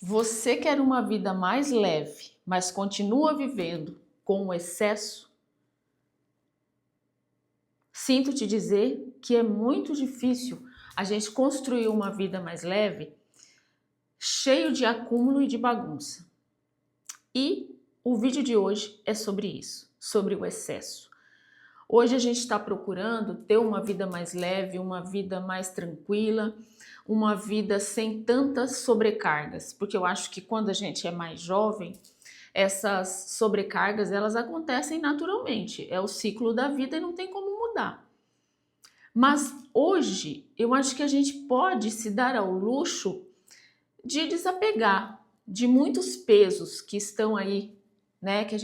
Você quer uma vida mais leve, mas continua vivendo com o excesso? Sinto te dizer que é muito difícil a gente construir uma vida mais leve, cheio de acúmulo e de bagunça. E o vídeo de hoje é sobre isso, sobre o excesso. Hoje a gente está procurando ter uma vida mais leve, uma vida mais tranquila, uma vida sem tantas sobrecargas, porque eu acho que quando a gente é mais jovem, essas sobrecargas elas acontecem naturalmente, é o ciclo da vida e não tem como mudar. Mas hoje eu acho que a gente pode se dar ao luxo de desapegar de muitos pesos que estão aí, né? Que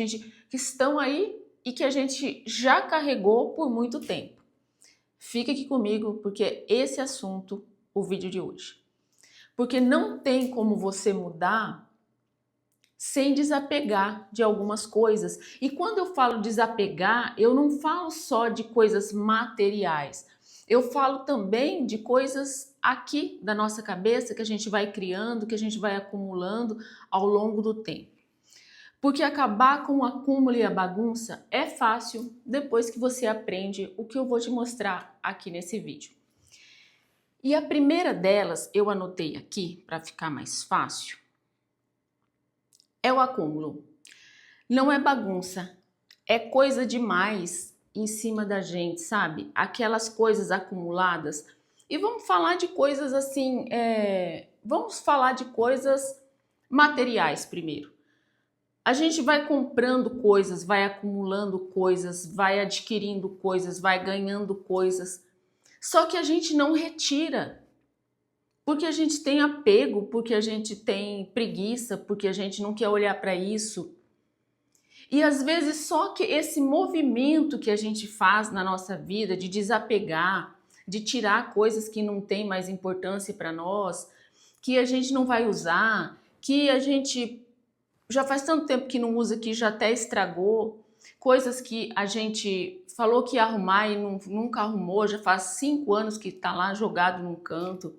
estão aí e que a gente já carregou por muito tempo. Fica aqui comigo porque esse assunto, o vídeo de hoje. Porque não tem como você mudar sem desapegar de algumas coisas. E quando eu falo desapegar, eu não falo só de coisas materiais. Eu falo também de coisas aqui da nossa cabeça que a gente vai criando, que a gente vai acumulando ao longo do tempo. Porque acabar com o acúmulo e a bagunça é fácil depois que você aprende o que eu vou te mostrar aqui nesse vídeo. E a primeira delas, eu anotei aqui para ficar mais fácil, é o acúmulo. Não é bagunça, é coisa demais em cima da gente, sabe? Aquelas coisas acumuladas. E vamos falar de coisas assim, vamos falar de coisas materiais primeiro. A gente vai comprando coisas, vai acumulando coisas, vai adquirindo coisas, vai ganhando coisas. Só que a gente não retira. Porque a gente tem apego, porque a gente tem preguiça, porque a gente não quer olhar para isso. E às vezes só que esse movimento que a gente faz na nossa vida de desapegar, de tirar coisas que não têm mais importância para nós, que a gente não vai usar, que a gente já faz tanto tempo que não usa que já até estragou, coisas que a gente falou que ia arrumar e nunca arrumou, já faz 5 anos que está lá jogado num canto.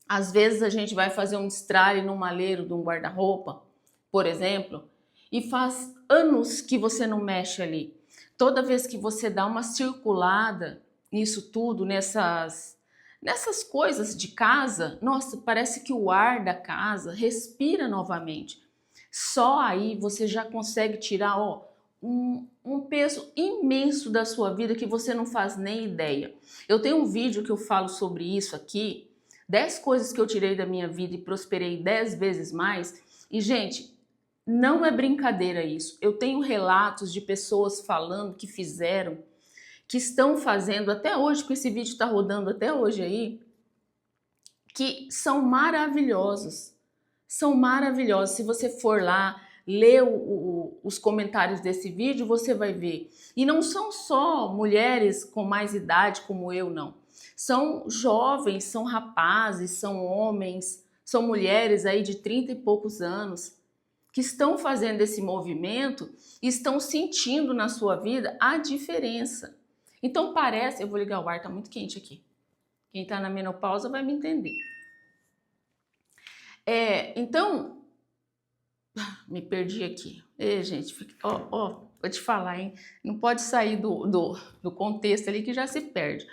Às vezes a gente vai fazer um destralhe num malheiro de um guarda-roupa, por exemplo, e faz anos que você não mexe ali. Toda vez que você dá uma circulada nisso tudo, nessas coisas de casa, nossa, parece que o ar da casa respira novamente. Só aí você já consegue tirar um peso imenso da sua vida que você não faz nem ideia. Eu tenho um vídeo que eu falo sobre isso aqui, 10 coisas que eu tirei da minha vida e prosperei 10 vezes mais. E, gente, não é brincadeira isso. Eu tenho relatos de pessoas falando que fizeram, que estão fazendo até hoje, porque esse vídeo está rodando até hoje aí, que são maravilhosos. São maravilhosos. Se você for lá, ler os comentários desse vídeo, você vai ver. E não são só mulheres com mais idade como eu, não. São jovens, são rapazes, são homens, são mulheres aí de 30 e poucos anos que estão fazendo esse movimento e estão sentindo na sua vida a diferença. Então parece, eu vou ligar o ar, tá muito quente aqui. Quem tá na menopausa vai me entender. Então, me perdi aqui. Gente, vou te falar, hein? Não pode sair do contexto ali que já se perde.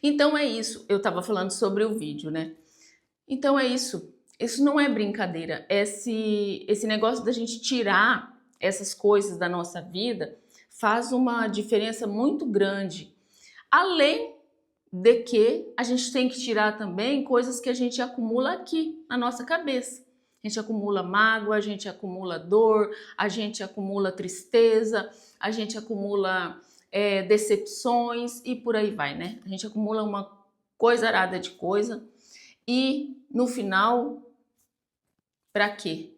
Então é isso, eu tava falando sobre o vídeo, né? Então é isso, isso não é brincadeira. Esse negócio da gente tirar essas coisas da nossa vida faz uma diferença muito grande. Além de que a gente tem que tirar também coisas que a gente acumula aqui na nossa cabeça. A gente acumula mágoa, a gente acumula dor, a gente acumula tristeza, a gente acumula decepções e por aí vai, né? A gente acumula uma coisarada de coisa e no final, para quê?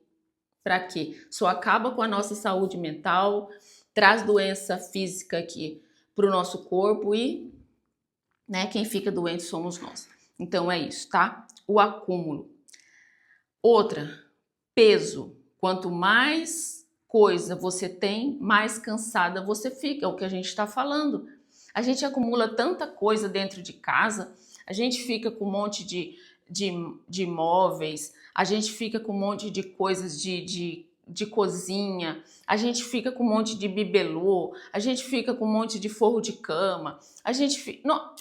Para quê? Só acaba com a nossa saúde mental, traz doença física aqui para o nosso corpo e né, quem fica doente somos nós. Então é isso, tá? O acúmulo. Outra, peso. Quanto mais coisa você tem, mais cansada você fica. É o que a gente está falando. A gente acumula tanta coisa dentro de casa, a gente fica com um monte de de, de móveis, a gente fica com um monte de coisas de cozinha, a gente fica com um monte de bibelô, a gente fica com um monte de forro de cama, a gente fica... Não,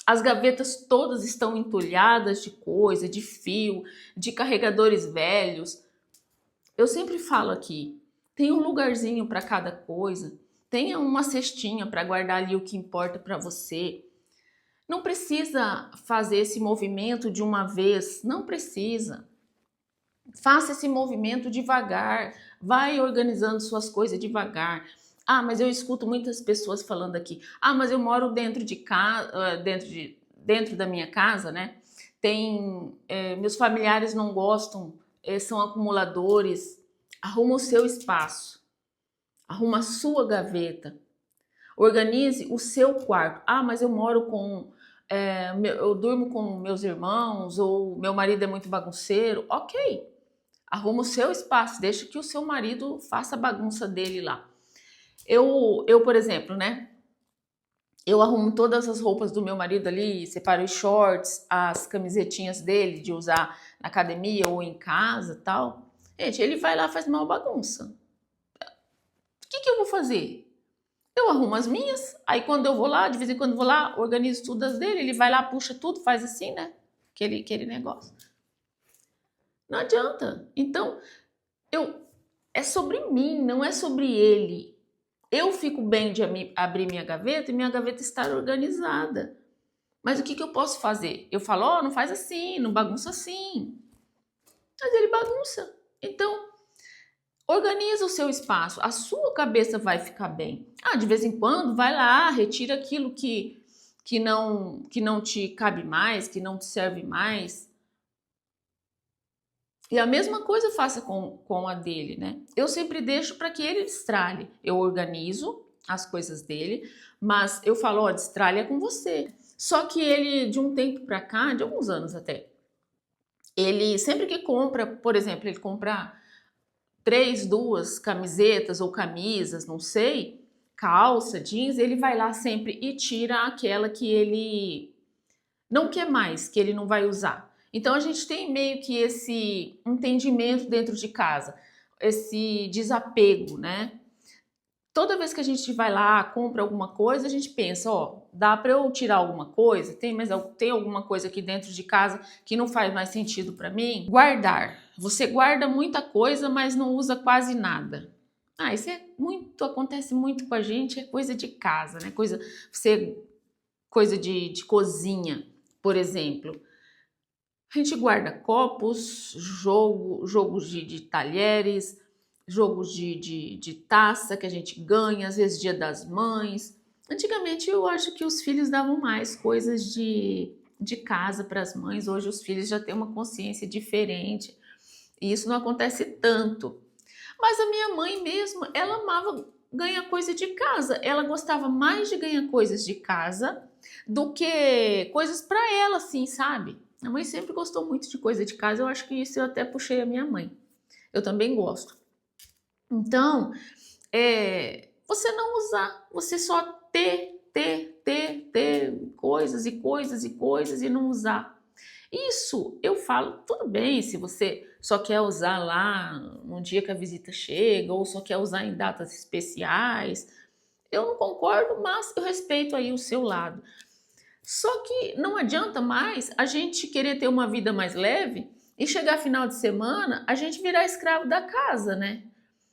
as gavetas todas estão entulhadas de coisa, de fio, de carregadores velhos. Eu sempre falo aqui, tem um lugarzinho para cada coisa, tenha uma cestinha para guardar ali o que importa para você. Não precisa fazer esse movimento de uma vez, não precisa. Faça esse movimento devagar, vai organizando suas coisas devagar. Ah, mas eu escuto muitas pessoas falando aqui. Ah, mas eu moro dentro de casa, dentro da minha casa, né? Meus familiares não gostam, são acumuladores. Arruma o seu espaço, arruma a sua gaveta, organize o seu quarto. Ah, mas eu moro eu durmo com meus irmãos ou meu marido é muito bagunceiro. Ok, arruma o seu espaço, deixa que o seu marido faça a bagunça dele lá. Por exemplo, né? Eu arrumo todas as roupas do meu marido ali, separo os shorts, as camisetinhas dele de usar na academia ou em casa, tal. Gente, ele vai lá e faz uma bagunça. O que eu vou fazer? Eu arrumo as minhas, aí quando eu vou lá, de vez em quando eu vou lá, organizo tudo as dele, ele vai lá, puxa tudo, faz assim, né? Aquele negócio. Não adianta. Então, é sobre mim, não é sobre ele. Eu fico bem de abrir minha gaveta e minha gaveta estar organizada. Mas o que eu posso fazer? Eu falo, não faz assim, não bagunça assim. Mas ele bagunça. Então, organiza o seu espaço, a sua cabeça vai ficar bem. Ah, de vez em quando, vai lá, retira aquilo que não te cabe mais, que não te serve mais. E a mesma coisa faça com a dele, né? Eu sempre deixo para que ele destralhe. Eu organizo as coisas dele, mas eu falo, destralha com você. Só que ele, de um tempo para cá, de alguns anos até, ele sempre que compra, por exemplo, ele compra 2 camisetas ou camisas, não sei, calça, jeans, ele vai lá sempre e tira aquela que ele não quer mais, que ele não vai usar. Então a gente tem meio que esse entendimento dentro de casa, esse desapego, né? Toda vez que a gente vai lá, compra alguma coisa, a gente pensa, dá para eu tirar alguma coisa? Tem alguma coisa aqui dentro de casa que não faz mais sentido para mim? Guardar. Você guarda muita coisa, mas não usa quase nada. Isso acontece muito com a gente, é coisa de casa, né? Coisa de cozinha, por exemplo. A gente guarda copos, jogos de talheres, jogos de taça que a gente ganha, às vezes Dia das Mães. Antigamente eu acho que os filhos davam mais coisas de casa para as mães, hoje os filhos já têm uma consciência diferente e isso não acontece tanto. Mas a minha mãe mesmo, ela amava ganhar coisa de casa, ela gostava mais de ganhar coisas de casa do que coisas para ela, assim, sabe? A mãe sempre gostou muito de coisa de casa, eu acho que isso eu até puxei a minha mãe. Eu também gosto. Então, você não usar, você só ter coisas e coisas e coisas e não usar. Isso eu falo, tudo bem, se você só quer usar lá no dia que a visita chega ou só quer usar em datas especiais, eu não concordo, mas eu respeito aí o seu lado. Só que não adianta mais a gente querer ter uma vida mais leve e chegar final de semana, a gente virar escravo da casa, né?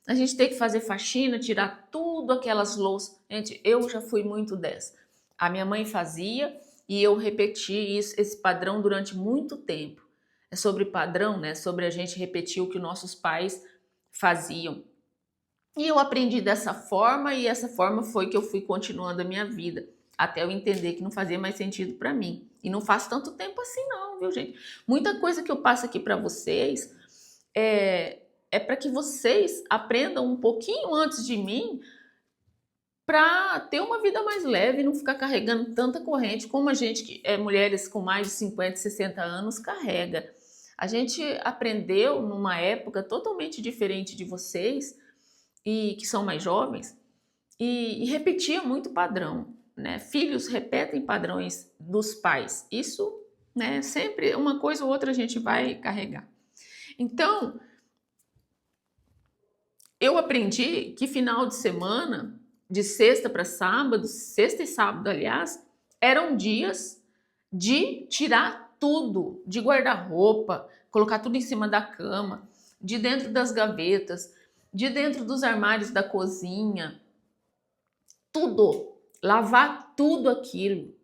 A gente tem que fazer faxina, tirar tudo aquelas louças. Gente, eu já fui muito dessa. A minha mãe fazia e eu repeti esse padrão durante muito tempo. É sobre padrão, né? Sobre a gente repetir o que nossos pais faziam. E eu aprendi dessa forma e essa forma foi que eu fui continuando a minha vida. Até eu entender que não fazia mais sentido para mim. E não faz tanto tempo assim não, viu, gente? Muita coisa que eu passo aqui para vocês é para que vocês aprendam um pouquinho antes de mim para ter uma vida mais leve e não ficar carregando tanta corrente como a gente, que é mulheres com mais de 50, 60 anos, carrega. A gente aprendeu numa época totalmente diferente de vocês e que são mais jovens e repetia muito padrão. Né? Filhos repetem padrões dos pais. Isso né? Sempre uma coisa ou outra a gente vai carregar. Então, eu aprendi que final de semana, de sexta para sábado, sexta e sábado, aliás, eram dias de tirar tudo, de guarda-roupa, colocar tudo em cima da cama, de dentro das gavetas, de dentro dos armários da cozinha, tudo, lavar tudo aquilo.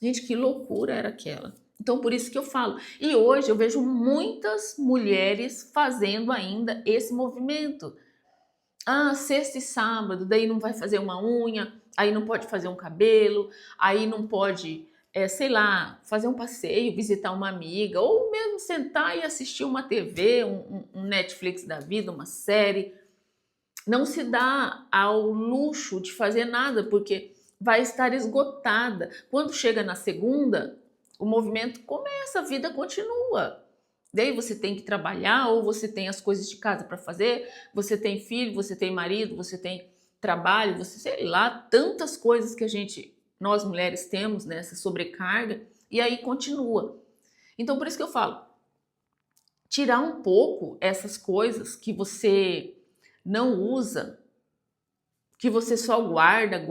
Gente, que loucura era aquela. Então, por isso que eu falo. E hoje eu vejo muitas mulheres fazendo ainda esse movimento. Ah, sexta e sábado, daí não vai fazer uma unha, aí não pode fazer um cabelo, aí não pode, sei lá, fazer um passeio, visitar uma amiga, ou mesmo sentar e assistir uma TV, um Netflix da vida, uma série. Não se dá ao luxo de fazer nada, porque vai estar esgotada. Quando chega na segunda, o movimento começa, a vida continua. Daí você tem que trabalhar, ou você tem as coisas de casa para fazer, você tem filho, você tem marido, você tem trabalho, você sei lá, tantas coisas que nós mulheres temos nessa sobrecarga, e aí continua. Então por isso que eu falo, tirar um pouco essas coisas que você não usa, que você só guarda.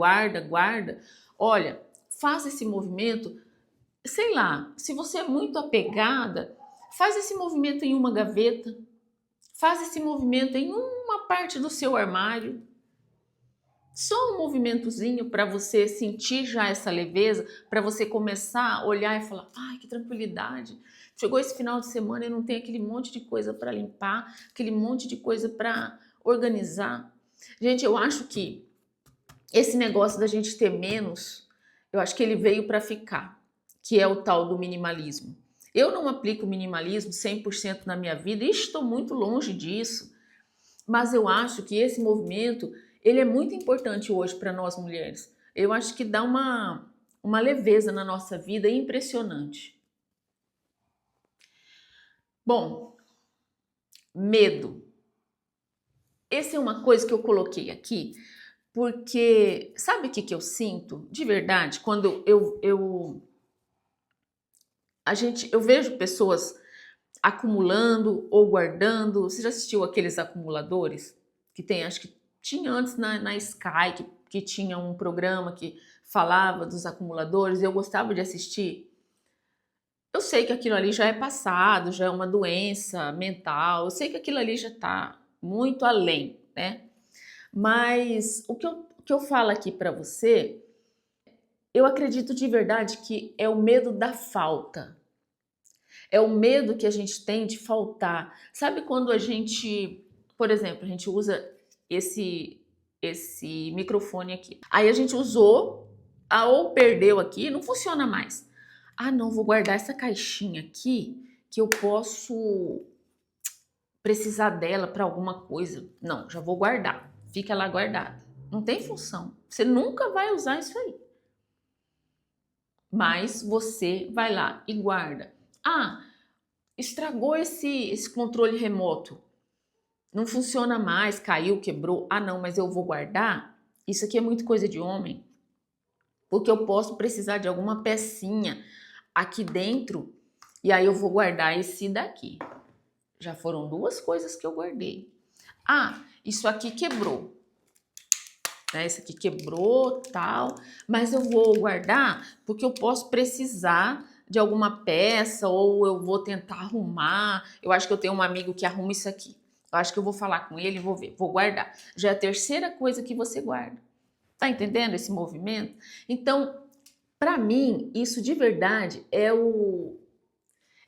Olha, faz esse movimento, sei lá, se você é muito apegada, faz esse movimento em uma gaveta, faz esse movimento em uma parte do seu armário. Só um movimentozinho para você sentir já essa leveza, para você começar a olhar e falar, ai, que tranquilidade. Chegou esse final de semana e não tem aquele monte de coisa para limpar, aquele monte de coisa para organizar. Gente, eu acho que esse negócio da gente ter menos, eu acho que ele veio para ficar, que é o tal do minimalismo. Eu não aplico minimalismo 100% na minha vida e estou muito longe disso, mas eu acho que esse movimento, ele é muito importante hoje para nós mulheres. Eu acho que dá uma leveza na nossa vida impressionante. Bom, medo. Essa é uma coisa que eu coloquei aqui, porque sabe o que eu sinto de verdade quando eu vejo pessoas acumulando ou guardando. Você já assistiu aqueles acumuladores que tem? Acho que tinha antes na Sky, que tinha um programa que falava dos acumuladores. Eu gostava de assistir. Eu sei que aquilo ali já é passado, já é uma doença mental. Eu sei que aquilo ali já está muito além, né? Mas o que eu falo aqui para você, eu acredito de verdade que é o medo da falta. É o medo que a gente tem de faltar. Sabe quando a gente, por exemplo, a gente usa esse microfone aqui. Aí a gente usou, ou perdeu aqui, não funciona mais. Ah, não, vou guardar essa caixinha aqui que eu posso precisar dela para alguma coisa. Não, já vou guardar. Fica lá guardada. Não tem função. Você nunca vai usar isso aí. Mas você vai lá e guarda. Ah, estragou esse controle remoto. Não funciona mais, caiu, quebrou. Ah, não, mas eu vou guardar. Isso aqui é muito coisa de homem. Porque eu posso precisar de alguma pecinha aqui dentro e aí eu vou guardar esse daqui. Já foram duas coisas que eu guardei. Ah, isso aqui quebrou. Esse aqui quebrou, tal, mas eu vou guardar porque eu posso precisar de alguma peça ou eu vou tentar arrumar. Eu acho que eu tenho um amigo que arruma isso aqui. Eu acho que eu vou falar com ele e vou ver, vou guardar. Já é a terceira coisa que você guarda. Tá entendendo esse movimento? Então, para mim, isso de verdade é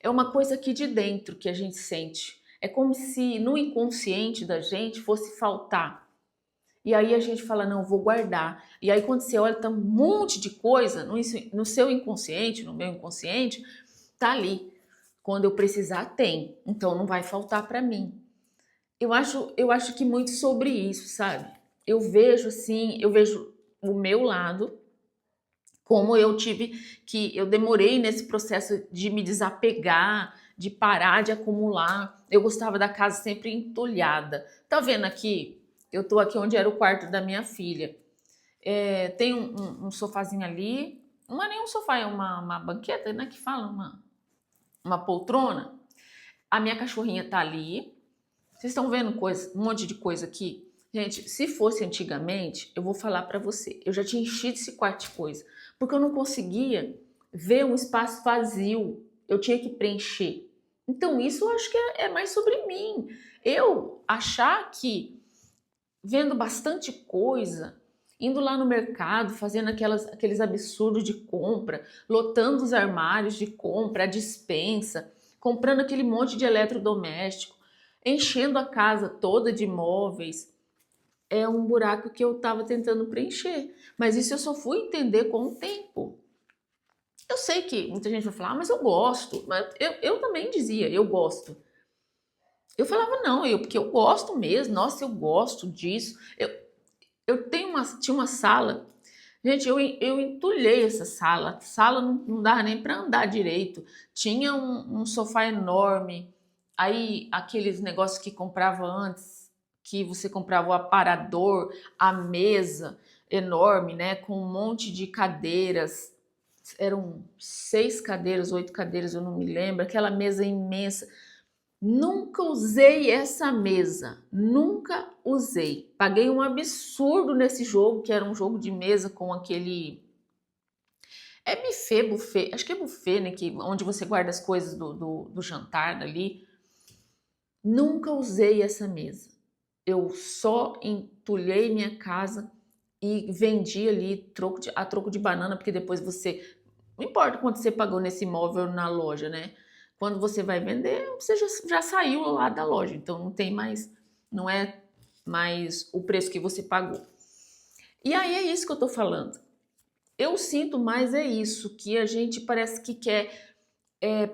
uma coisa aqui de dentro que a gente sente. É como se no inconsciente da gente fosse faltar. E aí a gente fala, não, vou guardar. E aí quando você olha, tá um monte de coisa no seu inconsciente, no meu inconsciente, tá ali. Quando eu precisar, tem. Então não vai faltar para mim. Eu acho que muito sobre isso, sabe? Eu vejo assim, eu vejo o meu lado, como eu demorei nesse processo de me desapegar, de parar de acumular. Eu gostava da casa sempre entulhada. Tá vendo aqui? Eu tô aqui onde era o quarto da minha filha. Tem um sofazinho ali. Não é nem um sofá, é uma banqueta, né? Que fala, uma poltrona. A minha cachorrinha tá ali. Vocês estão vendo um monte de coisa aqui? Gente, se fosse antigamente, eu vou falar para você, eu já tinha enchido esse quarto de coisa, porque eu não conseguia ver um espaço vazio, eu tinha que preencher. Então isso eu acho que é mais sobre mim. Eu achar que vendo bastante coisa, indo lá no mercado, fazendo aqueles absurdos de compra, lotando os armários de compra, a despensa, comprando aquele monte de eletrodoméstico, enchendo a casa toda de móveis, é um buraco que eu estava tentando preencher. Mas isso eu só fui entender com o tempo. Eu sei que muita gente vai falar, mas eu gosto. Mas eu também dizia, eu gosto. Eu falava, não, porque eu gosto mesmo. Nossa, eu gosto disso. Eu tinha uma sala. Gente, eu entulhei essa sala. A sala não dava nem para andar direito. Tinha um sofá enorme. Aí, aqueles negócios que comprava antes, que você comprava o aparador, a mesa enorme, né? Com um monte de cadeiras. Eram 6 cadeiras, 8 cadeiras, eu não me lembro. Aquela mesa imensa. Nunca usei essa mesa, nunca usei. Paguei um absurdo nesse jogo, que era um jogo de mesa com aquele... É buffet, acho que é buffet, né? Onde você guarda as coisas do jantar dali. Nunca usei essa mesa. Eu só entulhei minha casa e vendi ali a troco de banana, porque depois você... Não importa quanto você pagou nesse imóvel na loja, né? Quando você vai vender, você já saiu lá da loja, então não tem mais, não é mais o preço que você pagou. E aí é isso que eu tô falando. Eu sinto mais é isso, que a gente parece que quer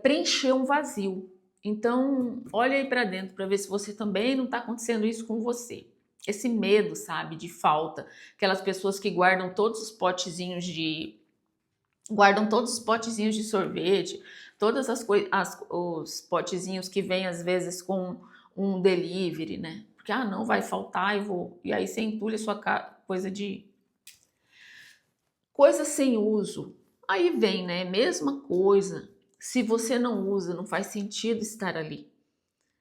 preencher um vazio. Então, olha aí para dentro para ver se você também não está acontecendo isso com você. Esse medo, sabe, de falta. Aquelas pessoas que guardam todos os potezinhos de sorvete, todas os potezinhos que vêm às vezes com um delivery, né? Porque não vai faltar, e aí você entulha a sua coisa sem uso. Aí vem, né? Mesma coisa. Se você não usa, não faz sentido estar ali.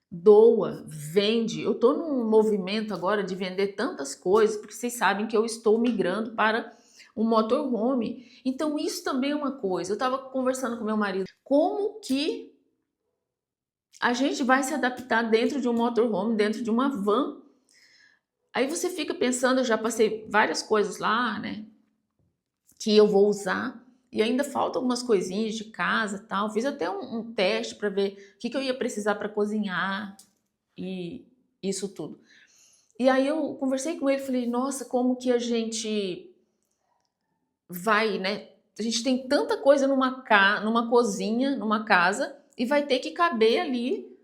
Doa, vende. Eu tô num movimento agora de vender tantas coisas, porque vocês sabem que eu estou migrando para um motorhome. Então isso também é uma coisa. Eu estava conversando com meu marido, como que a gente vai se adaptar dentro de um motorhome, dentro de uma van? Aí você fica pensando, eu já passei várias coisas lá, né, que eu vou usar, e ainda faltam algumas coisinhas de casa e tal. Fiz até um teste para ver o que eu ia precisar para cozinhar e isso tudo. E aí eu conversei com ele, falei, nossa, como que a gente vai, né? A gente tem tanta coisa numa cozinha, numa casa, e vai ter que caber ali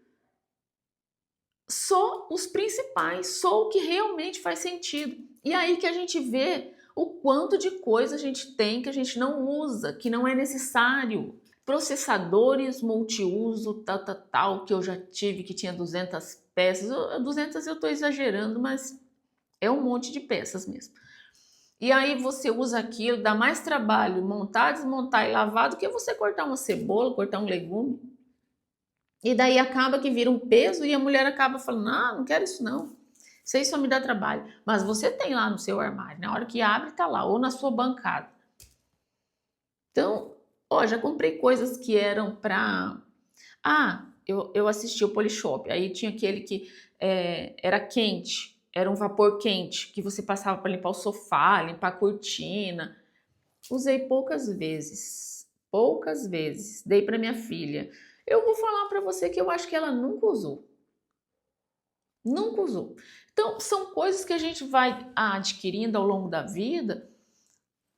só os principais, só o que realmente faz sentido. E aí que a gente vê o quanto de coisa a gente tem que a gente não usa, que não é necessário. Processadores multiuso, tal, que eu já tive, que tinha 200 peças. 200 eu estou exagerando, mas é um monte de peças mesmo. E aí você usa aquilo, dá mais trabalho montar, desmontar e lavar do que você cortar uma cebola, cortar um legume. E daí acaba que vira um peso e a mulher acaba falando, não quero isso não. Isso aí só me dá trabalho. Mas você tem lá no seu armário, na hora que abre tá lá, ou na sua bancada. Então, já comprei coisas que eram pra... eu assisti o Polishop, aí tinha aquele que era quente. Era um vapor quente que você passava para limpar o sofá, limpar a cortina. Usei poucas vezes. Dei para minha filha. Eu vou falar para você que eu acho que ela nunca usou. Nunca usou. Então, são coisas que a gente vai adquirindo ao longo da vida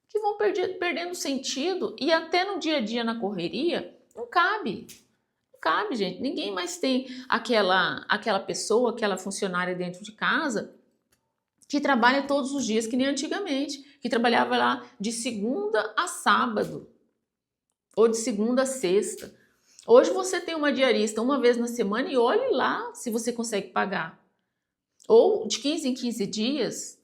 que vão perdendo sentido e até no dia a dia, na correria, não cabe. Cabe, gente. Ninguém mais tem aquela pessoa, aquela funcionária dentro de casa que trabalha todos os dias, que nem antigamente, que trabalhava lá de segunda a sábado ou de segunda a sexta. Hoje você tem uma diarista uma vez na semana e olhe lá se você consegue pagar. Ou de 15 em 15 dias.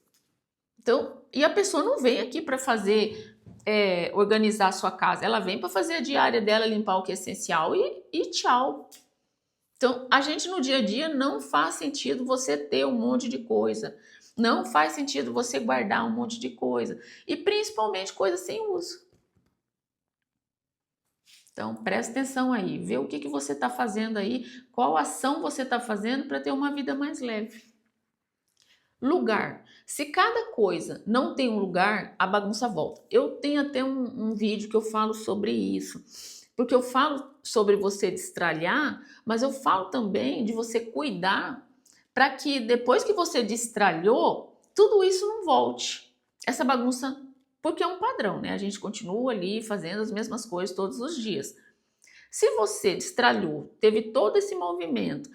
Então, e a pessoa não vem aqui para fazer organizar a sua casa. Ela vem para fazer a diária dela, limpar o que é essencial e tchau. Então, a gente no dia a dia não faz sentido você ter um monte de coisa. Não faz sentido você guardar um monte de coisa. E principalmente coisa sem uso. Então, presta atenção aí. Vê o que você está fazendo aí. Qual ação você está fazendo para ter uma vida mais leve. Lugar. Se cada coisa não tem um lugar, a bagunça volta. Eu tenho até um vídeo que eu falo sobre isso. Porque eu falo sobre você destralhar, mas eu falo também de você cuidar para que depois que você destralhou, tudo isso não volte. Essa bagunça, porque é um padrão, né? A gente continua ali fazendo as mesmas coisas todos os dias. Se você destralhou, teve todo esse movimento,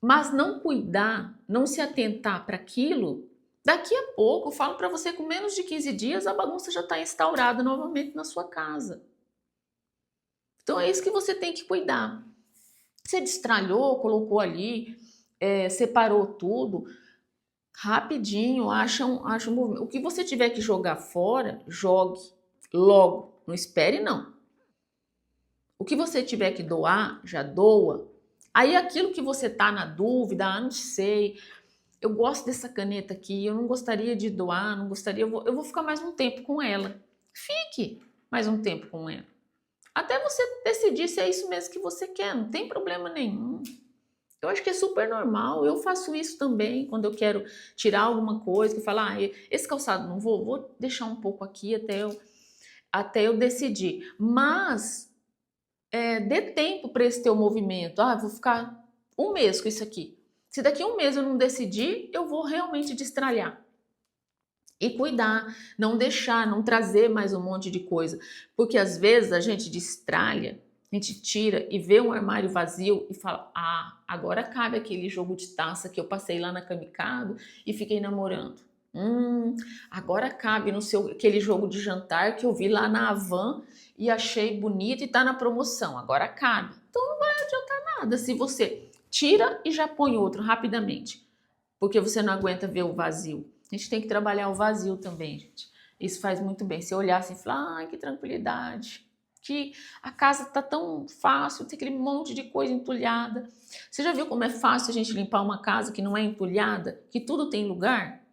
mas não cuidar, não se atentar para aquilo, daqui a pouco, eu falo para você, com menos de 15 dias, a bagunça já está instaurada novamente na sua casa. Então é isso que você tem que cuidar. Você destralhou, colocou ali, separou tudo, rapidinho, acha um movimento. O que você tiver que jogar fora, jogue logo, não espere não. O que você tiver que doar, já doa. Aí aquilo que você tá na dúvida, não sei, eu gosto dessa caneta aqui, eu não gostaria de doar, não gostaria, eu vou ficar mais um tempo com ela. Fique mais um tempo com ela. Até você decidir se é isso mesmo que você quer, não tem problema nenhum. Eu acho que é super normal, eu faço isso também quando eu quero tirar alguma coisa, que eu falo, esse calçado não vou deixar um pouco aqui até eu decidir. Mas dê tempo para esse teu movimento. Vou ficar um mês com isso aqui. Se daqui a um mês eu não decidir, eu vou realmente destralhar. E cuidar, não deixar, não trazer mais um monte de coisa. Porque às vezes a gente destralha, a gente tira e vê um armário vazio e fala, agora cabe aquele jogo de taça que eu passei lá na Kamikado e fiquei namorando. Agora cabe no aquele jogo de jantar que eu vi lá na Havan e achei bonito e tá na promoção, agora cabe. Então não vai adiantar nada se você tira e já põe outro rapidamente, porque você não aguenta ver o vazio. A gente tem que trabalhar o vazio também, gente. Isso faz muito bem. Se olhar assim e falar, ai, que tranquilidade, que a casa tá tão fácil, tem aquele monte de coisa entulhada. Você já viu como é fácil a gente limpar uma casa que não é entulhada, que tudo tem lugar,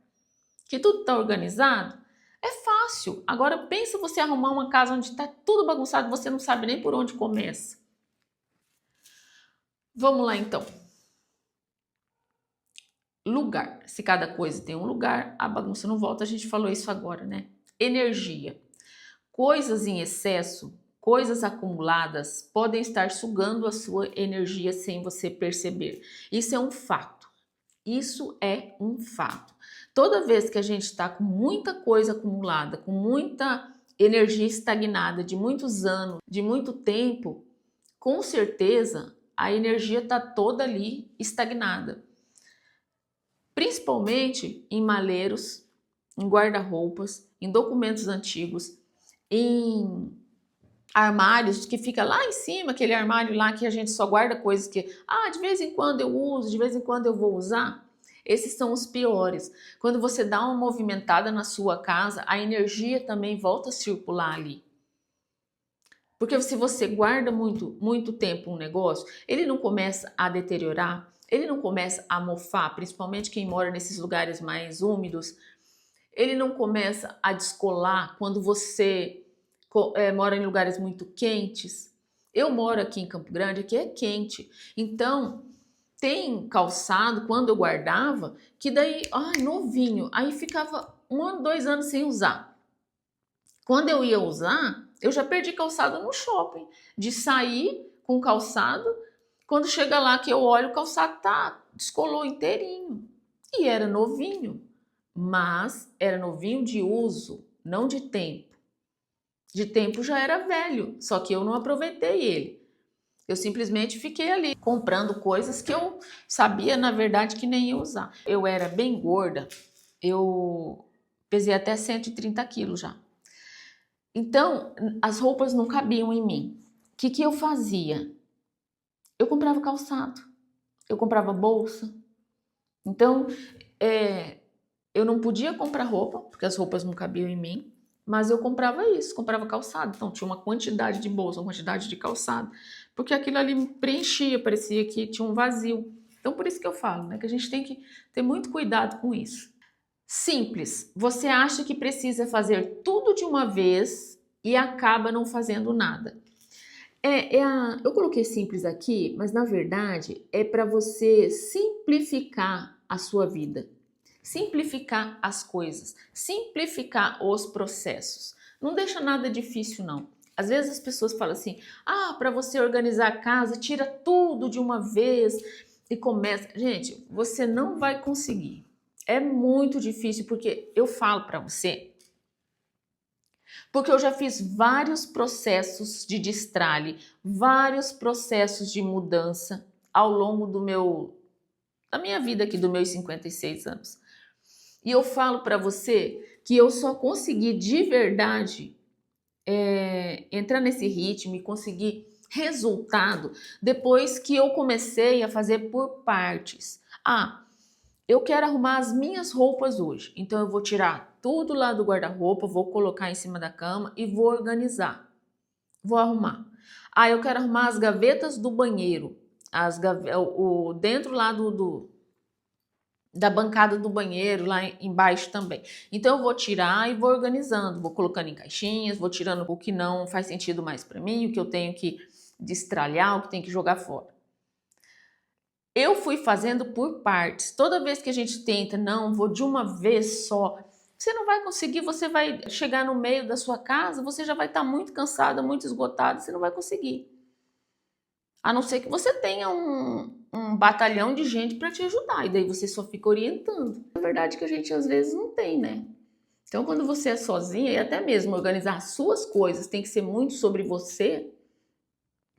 que tudo tá organizado? É fácil. Agora pensa você arrumar uma casa onde está tudo bagunçado, você não sabe nem por onde começa. Vamos lá então. Lugar. Se cada coisa tem um lugar, a bagunça não volta. A gente falou isso agora, né? Energia. Coisas em excesso, coisas acumuladas podem estar sugando a sua energia sem você perceber. Isso é um fato. Isso é um fato. Toda vez que a gente está com muita coisa acumulada, com muita energia estagnada de muitos anos, de muito tempo, com certeza a energia está toda ali estagnada. Principalmente em maleiros, em guarda-roupas, em documentos antigos, em armários que fica lá em cima, aquele armário lá que a gente só guarda coisas que, de vez em quando eu uso, de vez em quando eu vou usar. Esses são os piores. Quando você dá uma movimentada na sua casa, a energia também volta a circular ali. Porque se você guarda muito tempo um negócio, ele não começa a deteriorar, ele não começa a mofar, principalmente quem mora nesses lugares mais úmidos, ele não começa a descolar quando você mora em lugares muito quentes. Eu moro aqui em Campo Grande, aqui é quente. Então, tem calçado, quando eu guardava, que daí, novinho, aí ficava 1 ano, 2 anos sem usar. Quando eu ia usar, eu já perdi calçado no shopping, de sair com calçado, quando chega lá que eu olho, o calçado descolou inteirinho. E era novinho, mas era novinho de uso, não de tempo. De tempo já era velho, só que eu não aproveitei ele. Eu simplesmente fiquei ali comprando coisas que eu sabia, na verdade, que nem ia usar. Eu era bem gorda, eu pesei até 130 quilos já. Então, as roupas não cabiam em mim. O que eu fazia? Eu comprava calçado, eu comprava bolsa. Então, eu não podia comprar roupa, porque as roupas não cabiam em mim. Mas eu comprava isso, comprava calçado. Então tinha uma quantidade de bolsa, uma quantidade de calçado. Porque aquilo ali me preenchia, parecia que tinha um vazio. Então por isso que eu falo, né, que a gente tem que ter muito cuidado com isso. Simples. Você acha que precisa fazer tudo de uma vez e acaba não fazendo nada. Eu coloquei simples aqui, mas na verdade é para você simplificar a sua vida, simplificar as coisas, simplificar os processos. Não deixa nada difícil, não. Às vezes as pessoas falam assim: ah, para você organizar a casa, tira tudo de uma vez e começa. Gente, você não vai conseguir. É muito difícil, porque eu falo para você. Porque eu já fiz vários processos de destralhe, vários processos de mudança ao longo da minha vida aqui, dos meus 56 anos. E eu falo para você que eu só consegui de verdade entrar nesse ritmo e conseguir resultado depois que eu comecei a fazer por partes. Ah, eu quero arrumar as minhas roupas hoje, então eu vou tirar tudo lá do guarda-roupa, vou colocar em cima da cama e vou organizar. Vou arrumar. Ah, eu quero arrumar as gavetas do banheiro, dentro lá da bancada do banheiro, lá embaixo também. Então eu vou tirar e vou organizando, vou colocando em caixinhas, vou tirando o que não faz sentido mais para mim, o que eu tenho que destralhar, o que tenho que jogar fora. Eu fui fazendo por partes. Toda vez que a gente tenta, não, vou de uma vez só, você não vai conseguir, você vai chegar no meio da sua casa, você já vai estar muito cansada, muito esgotada, você não vai conseguir. A não ser que você tenha um batalhão de gente para te ajudar, e daí você só fica orientando. Na verdade que a gente às vezes não tem, né? Então quando você é sozinha, e até mesmo organizar suas coisas, tem que ser muito sobre você,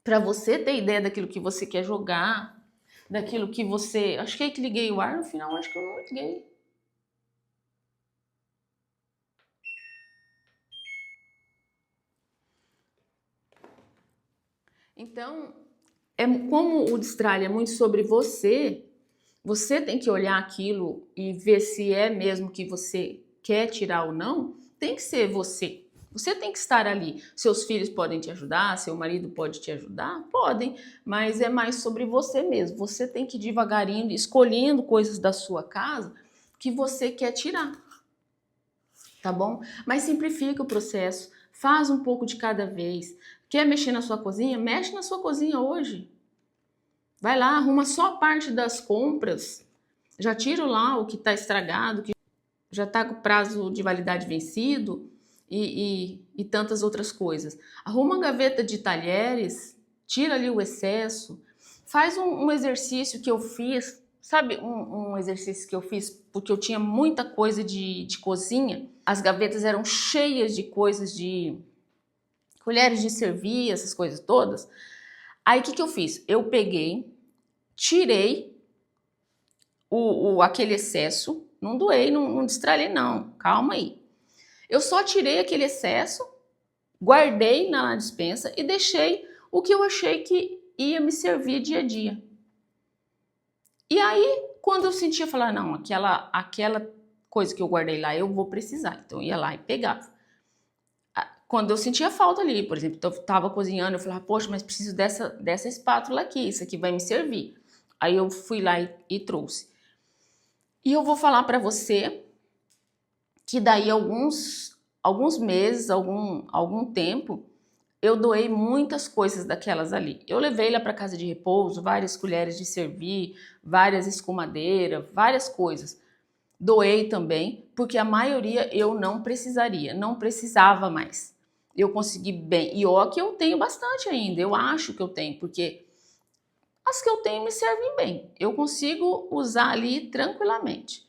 para você ter ideia daquilo que você quer jogar, daquilo que você... Acho que é que liguei o ar no final, acho que eu não liguei. Então, como o destralhe é muito sobre você, você tem que olhar aquilo e ver se é mesmo que você quer tirar ou não, tem que ser você. Você tem que estar ali. Seus filhos podem te ajudar, seu marido pode te ajudar? Podem, mas é mais sobre você mesmo. Você tem que ir devagarinho, escolhendo coisas da sua casa que você quer tirar, tá bom? Mas simplifica o processo, faz um pouco de cada vez. Quer mexer na sua cozinha? Mexe na sua cozinha hoje. Vai lá, arruma só a parte das compras, já tira lá o que está estragado, que já está com o prazo de validade vencido e tantas outras coisas. Arruma uma gaveta de talheres, tira ali o excesso, faz um exercício que eu fiz, sabe, um exercício que eu fiz porque eu tinha muita coisa de cozinha, as gavetas eram cheias de coisas, de colheres de servir, essas coisas todas. Aí o que eu fiz? Eu peguei, tirei aquele excesso, não doei, não destralhei não, calma aí. Eu só tirei aquele excesso, guardei na despensa e deixei o que eu achei que ia me servir dia a dia. E aí, quando eu sentia, falar, não, aquela coisa que eu guardei lá, eu vou precisar. Então eu ia lá e pegava. Quando eu sentia falta ali, por exemplo, eu estava cozinhando, eu falava, poxa, mas preciso dessa espátula aqui, isso aqui vai me servir. Aí eu fui lá e trouxe. E eu vou falar para você que daí alguns meses, algum tempo, eu doei muitas coisas daquelas ali. Eu levei lá para casa de repouso, várias colheres de servir, várias escumadeiras, várias coisas. Doei também, porque a maioria eu não precisaria, não precisava mais. Eu consegui bem. E ó que eu tenho bastante ainda, eu acho que eu tenho, porque as que eu tenho me servem bem. Eu consigo usar ali tranquilamente.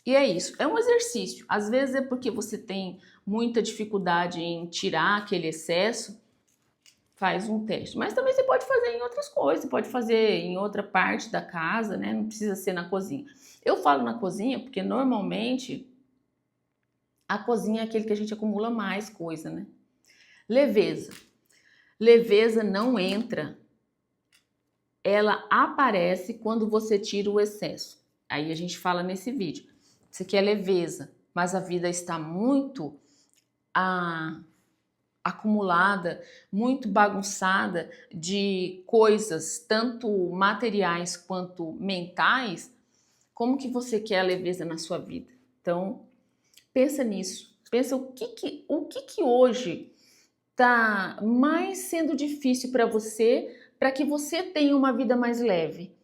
E é isso, é um exercício. Às vezes é porque você tem muita dificuldade em tirar aquele excesso, faz um teste. Mas também você pode fazer em outras coisas, você pode fazer em outra parte da casa, né? Não precisa ser na cozinha. Eu falo na cozinha porque normalmente a cozinha é aquele que a gente acumula mais coisa, né? Leveza. Leveza não entra, ela aparece quando você tira o excesso. Aí a gente fala nesse vídeo. Você quer leveza, mas a vida está muito acumulada, muito bagunçada de coisas, tanto materiais quanto mentais, como que você quer a leveza na sua vida? Então, pensa nisso. Pensa o que hoje está mais sendo difícil para que você tenha uma vida mais leve.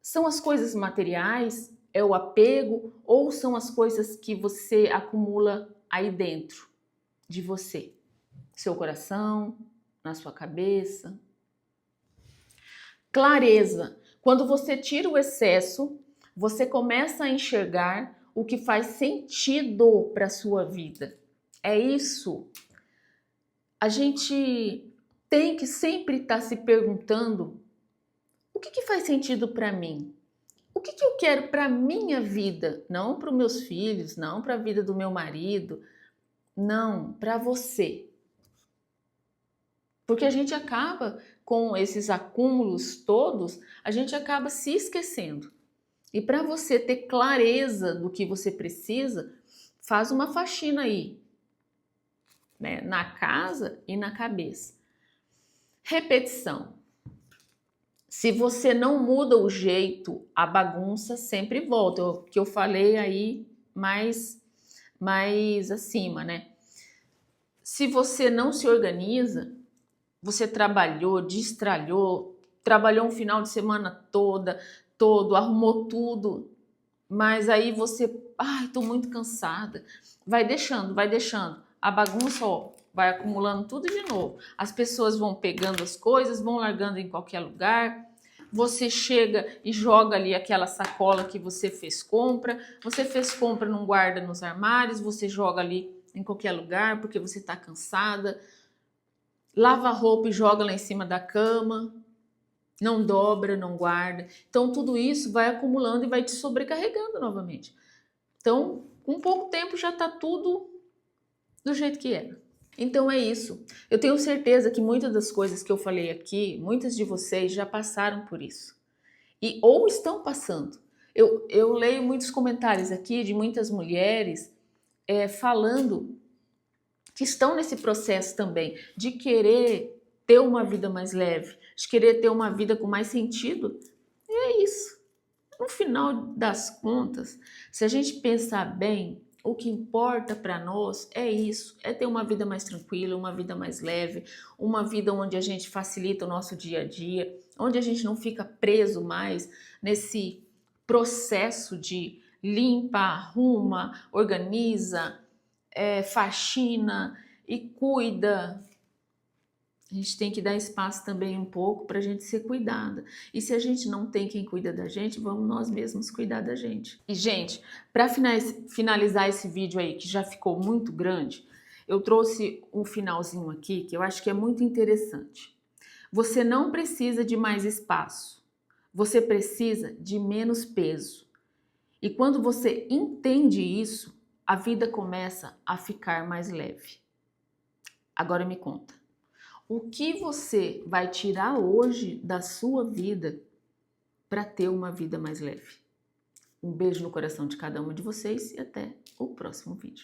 São as coisas materiais? É o apego? Ou são as coisas que você acumula aí dentro de você? Seu coração, na sua cabeça? Clareza. Quando você tira o excesso, você começa a enxergar o que faz sentido para a sua vida. É isso. A gente tem que sempre estar se perguntando: o que faz sentido para mim? O que eu quero para a minha vida? Não para os meus filhos, não para a vida do meu marido, não, para você. Porque a gente acaba com esses acúmulos todos, a gente acaba se esquecendo. E para você ter clareza do que você precisa, faz uma faxina aí, né? Na casa e na cabeça. Repetição. Se você não muda o jeito, a bagunça sempre volta. O que eu falei aí mais acima, né? Se você não se organiza, você trabalhou, destralhou, trabalhou um final de semana todo, arrumou tudo, mas aí você, ai, tô muito cansada. Vai deixando. A bagunça, ó, vai acumulando tudo de novo. As pessoas vão pegando as coisas, vão largando em qualquer lugar. Você chega e joga ali aquela sacola que você fez compra. Você fez compra, não guarda nos armários, você joga ali em qualquer lugar porque você está cansada. Lava a roupa e joga lá em cima da cama. Não dobra, não guarda. Então, tudo isso vai acumulando e vai te sobrecarregando novamente. Então, com pouco tempo já está tudo do jeito que era. Então é isso. Eu tenho certeza que muitas das coisas que eu falei aqui, muitas de vocês já passaram por isso. E ou estão passando. Eu leio muitos comentários aqui de muitas mulheres falando que estão nesse processo também de querer ter uma vida mais leve, de querer ter uma vida com mais sentido. E é isso. No final das contas, se a gente pensar bem, o que importa para nós é isso, é ter uma vida mais tranquila, uma vida mais leve, uma vida onde a gente facilita o nosso dia a dia, onde a gente não fica preso mais nesse processo de limpa, arruma, organiza, faxina e cuida. A gente tem que dar espaço também um pouco para a gente ser cuidada. E se a gente não tem quem cuida da gente, vamos nós mesmos cuidar da gente. E, gente, para finalizar esse vídeo aí, que já ficou muito grande, eu trouxe um finalzinho aqui que eu acho que é muito interessante. Você não precisa de mais espaço. Você precisa de menos peso. E quando você entende isso, a vida começa a ficar mais leve. Agora me conta. O que você vai tirar hoje da sua vida para ter uma vida mais leve? Um beijo no coração de cada uma de vocês e até o próximo vídeo.